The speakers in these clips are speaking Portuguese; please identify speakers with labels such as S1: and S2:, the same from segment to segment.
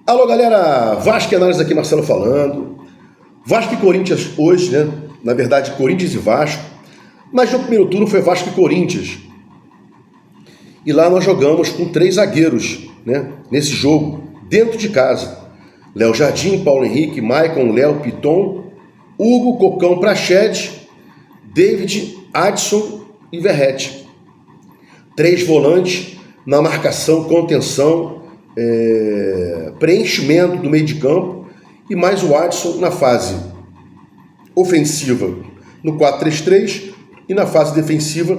S1: Alô, galera, Vasco e Análise aqui, Marcelo falando. Vasco e Corinthians hoje, né? Na verdade, Corinthians e Vasco. Mas no primeiro turno foi Vasco e Corinthians. E lá nós jogamos com 3 zagueiros, né? Nesse jogo, dentro de casa. Léo Jardim, Paulo Henrique, Maicon, Léo, Piton, Hugo, Cocão, Praxedes, David, Adson e Verrete. 3 volantes na marcação, contenção, preenchimento do meio de campo e mais o Adson na fase ofensiva no 4-3-3 e na fase defensiva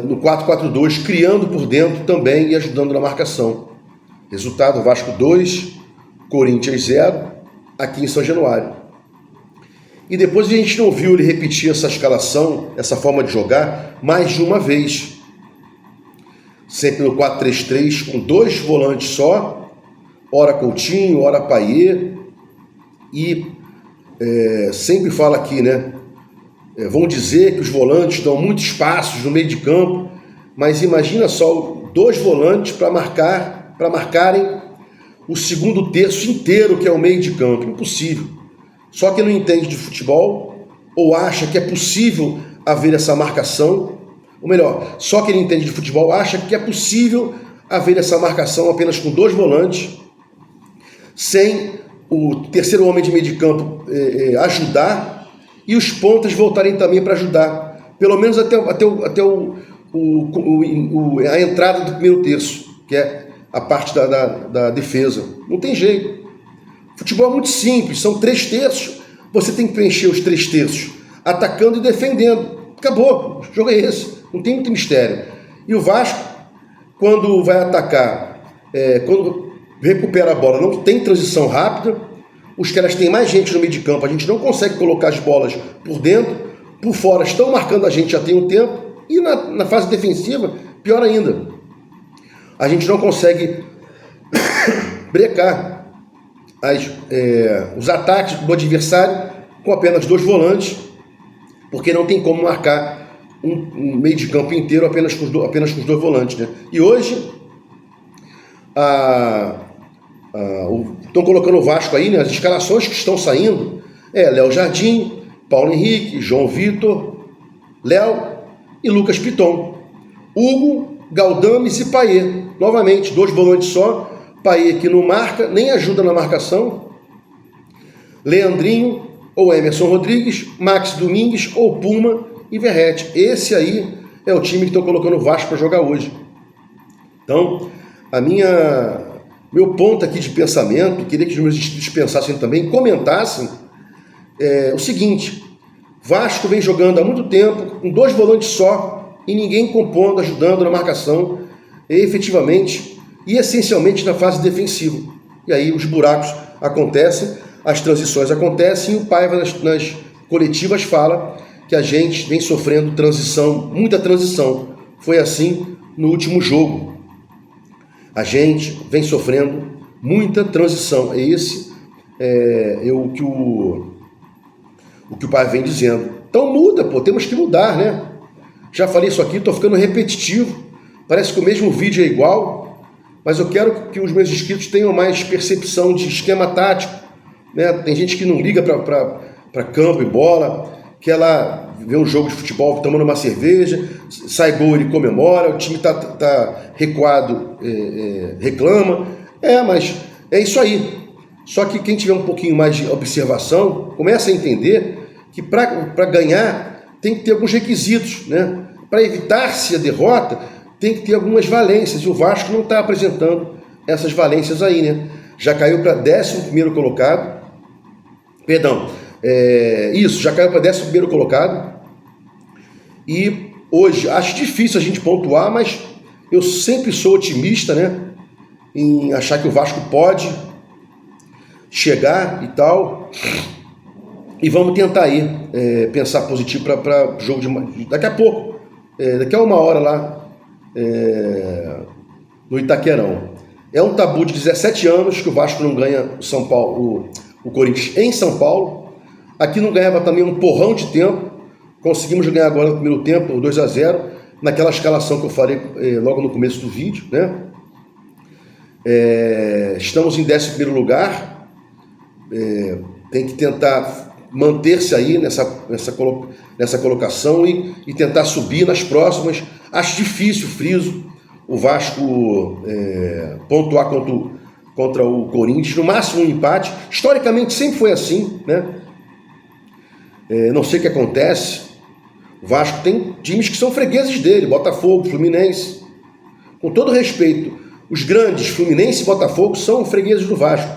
S1: no 4-4-2, criando por dentro também e ajudando na marcação. Resultado: Vasco 2, Corinthians 0, aqui em São Januário. E depois a gente não viu ele repetir essa escalação, essa forma de jogar, mais de uma vez. Sempre no 4-3-3, com 2 volantes só, ora Coutinho, ora Payet, e sempre fala aqui, né? Vão dizer que os volantes dão muitos espaços no meio de campo, mas imagina só 2 volantes para marcarem o segundo terço inteiro, que é o meio de campo. Impossível. Só quem não entende de futebol ou acha que é possível haver essa marcação, ou melhor, só quem entende de futebol acha que é possível haver essa marcação apenas com 2 volantes, sem o terceiro homem de meio de campo ajudar e os pontas voltarem também para ajudar, pelo menos até a entrada do primeiro terço, que é a parte da defesa. Não tem jeito. Futebol é muito simples, são 3 terços, você tem que preencher os 3 terços, atacando e defendendo. Acabou, o jogo é esse. Não tem muito mistério. E o Vasco, quando vai atacar, quando recupera a bola, não tem transição rápida, os caras têm mais gente no meio de campo, a gente não consegue colocar as bolas por dentro, por fora estão marcando a gente já tem um tempo, e na fase defensiva, pior ainda. A gente não consegue brecar os ataques do adversário com apenas 2 volantes, porque não tem como marcar um meio de campo inteiro apenas com os 2 volantes, né? E hoje estão colocando o Vasco aí, né? As escalações que estão saindo Léo Jardim, Paulo Henrique, João Vitor, Léo e Lucas Piton, Hugo, Galdames e Payet. Novamente, 2 volantes só. Payet que não marca, nem ajuda na marcação. Leandrinho ou Emerson Rodrigues, Max Domingues ou Puma e Verrete. Esse aí é o time que estão colocando o Vasco para jogar hoje. Então, meu ponto aqui de pensamento, queria que os meus inscritos pensassem também, comentassem, o seguinte: Vasco vem jogando há muito tempo com 2 volantes só e ninguém compondo, ajudando na marcação, efetivamente e essencialmente na fase defensiva. E aí os buracos acontecem, as transições acontecem, e o Paiva nas coletivas fala que a gente vem sofrendo transição, muita transição. Foi assim no último jogo. A gente vem sofrendo muita transição. Esse é o que o Paiva vem dizendo. Então muda, temos que mudar, né? Já falei isso aqui, estou ficando repetitivo. Parece que o mesmo vídeo é igual, mas eu quero que os meus inscritos tenham mais percepção de esquema tático, né? Tem gente que não liga para campo e bola, que ela vê um jogo de futebol tomando uma cerveja, sai gol, ele comemora, o time tá recuado, reclama. Mas é isso aí. Só que quem tiver um pouquinho mais de observação, começa a entender que para ganhar tem que ter alguns requisitos, né? Para evitar-se a derrota, tem que ter algumas valências, e o Vasco não está apresentando essas valências aí, né? Já caiu para 11º colocado, já caiu para 11º colocado, e hoje acho difícil a gente pontuar, mas eu sempre sou otimista, né, em achar que o Vasco pode chegar e tal, e vamos tentar aí pensar positivo para o jogo daqui a pouco, daqui a 1 hora lá no Itaquerão. É um tabu de 17 anos que o Vasco não ganha o Corinthians em São Paulo. Aqui não ganhava também um porrão de tempo. Conseguimos ganhar agora no primeiro tempo, 2-0, naquela escalação que eu falei logo no começo do vídeo, né? Estamos em 11º lugar, tem que tentar manter-se aí nessa colocação e tentar subir nas próximas. Acho difícil, friso, o Vasco pontuar contra o Corinthians, no máximo um empate. Historicamente sempre foi assim, né? Não sei o que acontece. O Vasco tem times que são fregueses dele, Botafogo, Fluminense. Com todo respeito, os grandes, Fluminense e Botafogo, são fregueses do Vasco.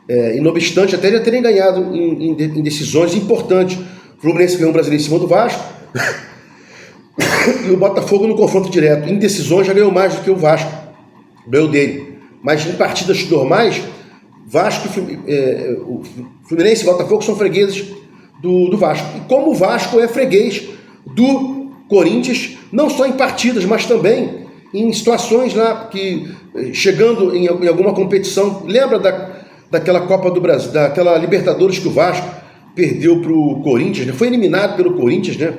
S1: E não obstante até já terem ganhado em decisões importantes. O Fluminense ganhou um brasileiro em cima do Vasco e o Botafogo no confronto direto. Em decisões já ganhou mais do que o Vasco, ganhou dele. Mas em partidas normais, Vasco, o Fluminense e Botafogo são fregueses do Vasco. E como o Vasco é freguês do Corinthians, não só em partidas, mas também em situações lá que, chegando em alguma competição, lembra daquela Copa do Brasil, daquela Libertadores que o Vasco perdeu para o Corinthians, né? Foi eliminado pelo Corinthians, né?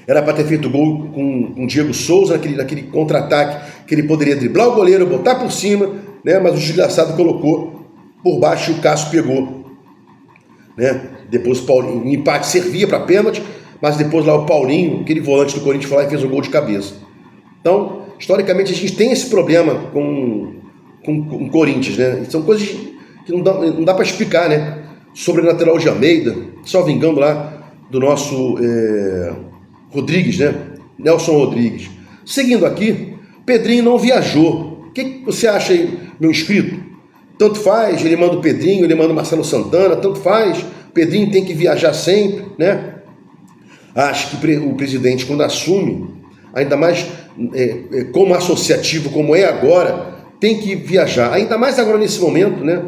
S1: Era para ter feito gol com o Diego Souza naquele contra-ataque que ele poderia driblar o goleiro, botar por cima, né? Mas o desgraçado colocou por baixo e o Cássio pegou, né? Depois o Paulinho, o empate servia para pênalti, mas depois lá o Paulinho, aquele volante do Corinthians, foi lá e fez um gol de cabeça. Então, historicamente, a gente tem esse problema com o Corinthians, né? São coisas que não dá para explicar, né? Sobrenatural de Almeida, só vingando lá do nosso Rodrigues, né? Nelson Rodrigues. Seguindo aqui, Pedrinho não viajou. O que você acha aí, meu inscrito? Tanto faz, ele manda o Pedrinho, ele manda o Marcelo Santana, tanto faz. Pedrinho tem que viajar sempre, né? Acho que o presidente, quando assume, ainda mais como associativo, como é agora, tem que viajar. Ainda mais agora nesse momento, né?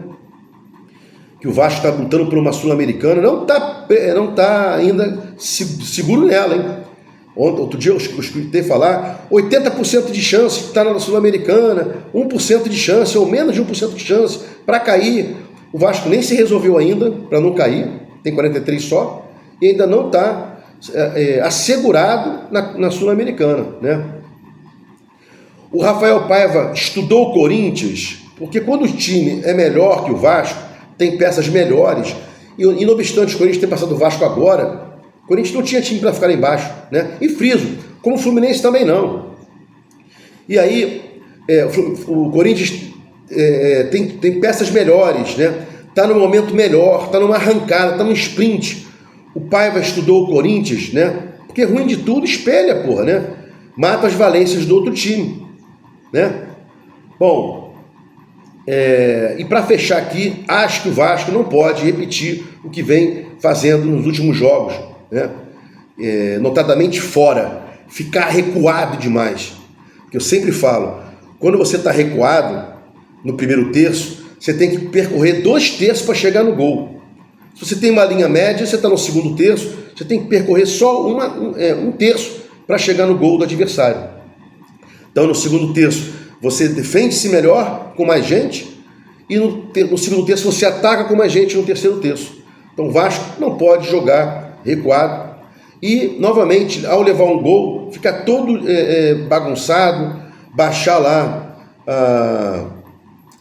S1: Que o Vasco está lutando por uma Sul-Americana, não tá ainda seguro nela, hein? Outro dia eu escutei falar 80% de chance de estar na Sul-Americana, 1% de chance, ou menos de 1% de chance para cair. O Vasco nem se resolveu ainda para não cair, tem 43 só, e ainda não está assegurado na Sul-Americana, né? O Rafael Paiva estudou o Corinthians, porque quando o time é melhor que o Vasco, tem peças melhores, e não obstante o Corinthians ter passado o Vasco agora, o Corinthians não tinha time para ficar lá embaixo, né? E friso, como o Fluminense também não. E aí, o Corinthians tem peças melhores, né? Está no momento melhor, está numa arrancada, está num sprint. O Paiva estudou o Corinthians, né? Porque ruim de tudo, espelha, porra, né? Mata as valências do outro time, né? Bom, e para fechar aqui, acho que o Vasco não pode repetir o que vem fazendo nos últimos jogos, né? Notadamente fora, ficar recuado demais. Porque eu sempre falo, quando você está recuado no primeiro terço, você tem que percorrer 2 terços para chegar no gol. Se você tem uma linha média, você está no segundo terço, você tem que percorrer só um terço para chegar no gol do adversário. Então, no segundo terço, você defende-se melhor com mais gente, e no segundo terço você ataca com mais gente no terceiro terço. Então, o Vasco não pode jogar recuado. E, novamente, ao levar um gol, ficar todo bagunçado, baixar lá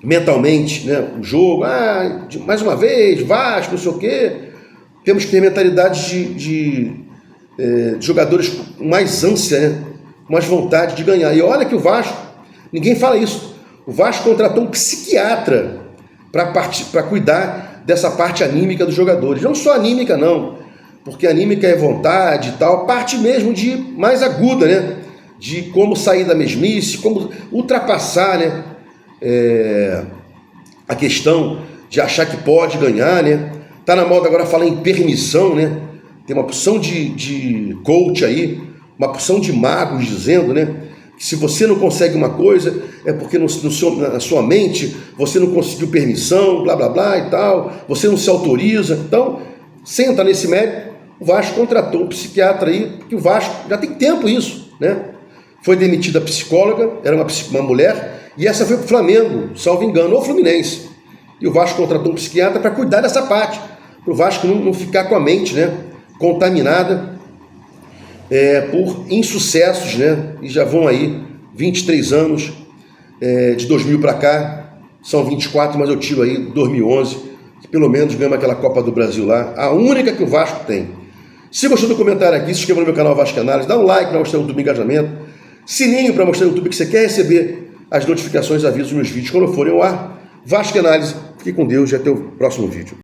S1: mentalmente, né, o jogo. Mais uma vez, Vasco, não sei o quê. Temos que ter mentalidade de jogadores com mais ânsia, né, com mais vontade de ganhar. E olha que o Vasco, ninguém fala isso, o Vasco contratou um psiquiatra para cuidar dessa parte anímica dos jogadores. Não só anímica, não, porque anímica é vontade e tal, parte mesmo de mais aguda, né? De como sair da mesmice, como ultrapassar, né? A questão de achar que pode ganhar, né? Tá na moda agora falar em permissão, né? Tem uma porção de coach aí, uma porção de magos dizendo, né? Que se você não consegue uma coisa, é porque na sua mente você não conseguiu permissão, blá blá blá e tal, você não se autoriza. Então, sem entrar nesse mérito, o Vasco contratou um psiquiatra aí, porque o Vasco já tem tempo isso, né? Foi demitida a psicóloga, era uma mulher, e essa foi para o Flamengo, salvo engano, ou Fluminense. E o Vasco contratou um psiquiatra para cuidar dessa parte, para o Vasco não ficar com a mente, né, contaminada por insucessos, né? E já vão aí 23 anos de 2000 para cá, são 24, mas eu tiro aí 2011, que pelo menos ganhamos aquela Copa do Brasil lá, a única que o Vasco tem. Se gostou do comentário aqui, se inscreva no meu canal Vasco Análise, dá um like para mostrar o YouTube engajamento, sininho para mostrar no YouTube que você quer receber as notificações, avisos dos meus vídeos quando forem ao ar. Vasco Análise, fique com Deus e até o próximo vídeo.